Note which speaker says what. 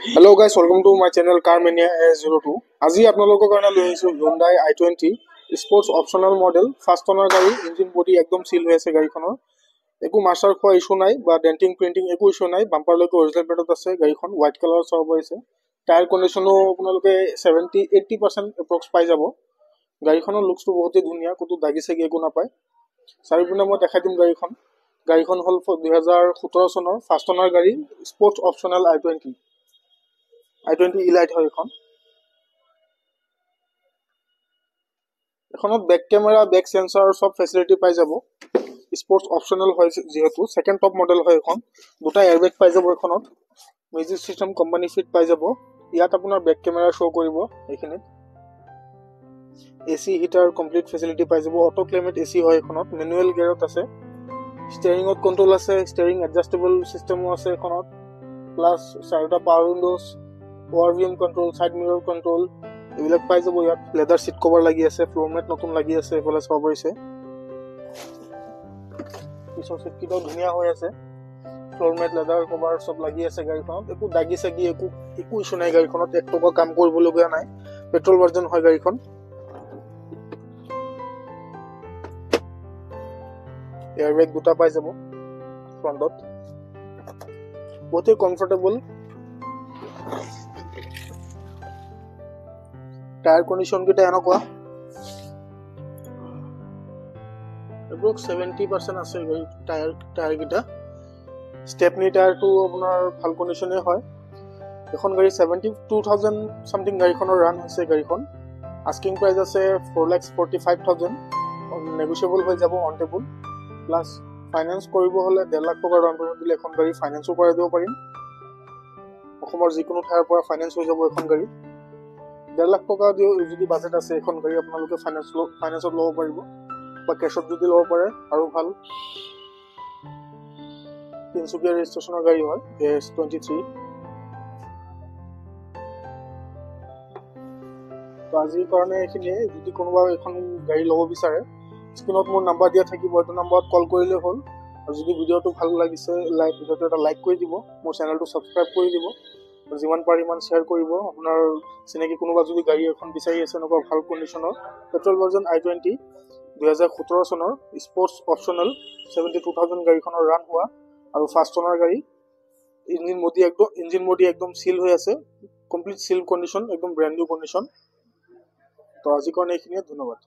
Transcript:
Speaker 1: Hello guys, welcome to my channel Car Mania S02. আজি আপোনালোকৰ কাৰণে লৈ আহিছো Hyundai i20 sports optional model first অনাৰ গাড়ী ইঞ্জিন বডি একদম সিল হৈ আছে গাড়ীখনৰ একো মাৰ্চাৰ খোৱা ইস্যু নাই বা ডেন্টিং প্ৰিন্টিং একো ইস্যু নাই বাম্পাৰ লৈকে অৰিজিনেল পেডত আছে গাড়ীখন হোৱাইট কালাৰ সব হৈছে টায়াৰ কন্ডিশনো আপোনালোকে 70-80% এপ্ৰক্স পাই যাব গাড়ীখনৰ লুকসটো বহুতেই ধুনীয়া কতো দাগি সাগি একো নাপায় চাৰিপিনে মই দেখাই দিম গাড়ীখন হল 2017 চনৰ ফাৰ্ষ্ট অনাৰ গাড়ী স্পৰ্টছ অপচনেল i20 ইলাইট হয় এখনত ব্যাক ক্যামেৰা ব্যাক সেন্সৰ সব ফেসিলিটি পাই যাব স্পৰ্টছ অপচনেল হয় যেহেতু সেকেন্ড টপ মডেল হয় এখন দুটা এয়াৰবেগ পাই যাব এখনত মিউজিক সিস্টেম কোম্পানী ফিট পাই যাব ইয়াত আপোনাৰ ব্যাক ক্যামেৰা শো কৰিব এইখিনিত এসি হিটাৰ কমপ্লিট ফেসিলিটি পাই যাব অটো ক্লাইমেট এসি হয় এখনত ম্যানুয়াল গিয়াৰত আছে স্টিয়াৰিংত কন্ট্ৰোল আছে স্টিয়াৰিং এডজাস্টেবল সিস্টেমো আছে এখনত প্লাস চাৰিটা power Windows ORVM control side mirror control এইবিলাক পাই যাব ইয়াত লেদাৰ সিট কভাৰ লাগি আছে ফ্লোৰ মেট নতুন লাগি আছে এফালে সব হৈছে পিছৰ সিট কিটা ধুনীয়া হৈ আছে ফ্লোৰ মেট লেদাৰ কভাৰ সব লাগি আছে গাড়ীখনত একো দাগি সাগি একো ইস্যু নাই গাড়ীখনত এক টকা কাম কৰিবলগীয়া নাই পেট্ৰল ভাৰ্জন হয় গাড়ীখন এয়াৰবেগ দুটা পাই যাব ফ্ৰন্টত বহুতে কমফৰ্টেবল টায়াৰ কন্ডিশন কিটা এনেকুৱা এপ্ৰক্স 70% আছে গাড়ী টায়াৰ কিটা স্টেপনি টায়াৰটো আপোনাৰ ভাল কন্ডিশনে হয় এখন গাড়ী 72000 সামথিং গাড়ীখনৰ ৰান হৈছে গাড়ীখন আস্কিং প্ৰাইস আছে 4,45,000 নেগোশিয়েবল হৈ যাব অন টেবল প্লাস ফাইনান্স কৰিব হলে 1.5 লাখ টকা ডাউন পেমেন্ট দিলে এখন গাড়ী ফাইনান্সও কৰাই দিব পাৰিম অসমৰ যিকোনো ঠাইৰ পৰা ফাইনান্স হৈ যাব এখন গাড়ী 1.5 লাখ টকা যদি বাজেট আছে এখন গাড়ী আপোনালোকে ফাইনান্সত লব পাৰিব বা ক্যাশত যদি লব পাৰে আৰু ভাল তিনসুকিয়া ৰেজিষ্ট্ৰেচনৰ গাড়ী হয় AS23 তো আজিৰ কাৰণে এখিনিয়ে যদি কোনোবা এখন গাড়ী লব বিচাৰে স্ক্ৰিনত মোৰ নাম্বাৰ দিয়া থাকিব এইটো নম্বৰত কল কৰিলে হ'ল আৰু যদি ভিডিওটো ভাল লাগিছে ভিডিওটো এটা লাইক কৰি দিব মোৰ চেনেলটো সাবস্ক্ৰাইব কৰি দিব যিমান পাৰি মান শেয়াৰ কৰিব আপোনাৰ চিনাকি কোনোবা যদি গাড়ী এখন বিচাৰি আছে নক ভাল কন্ডিশনৰ পেট্ৰল ভাৰ্জন i20 2017 চনৰ স্পৰ্টছ অপচনেল 72000 গাড়ীখনৰ ৰান হোৱা আৰু ফাৰ্ষ্ট অনাৰ গাড়ী ইঞ্জিন বডি একদম সিল হৈ আছে কমপ্লিট সিল কন্ডিশন একদম ব্র্যান্ড নিউ কন্ডিশন তো আজি কাৰণে এইখিনিয়ে ধন্যবাদ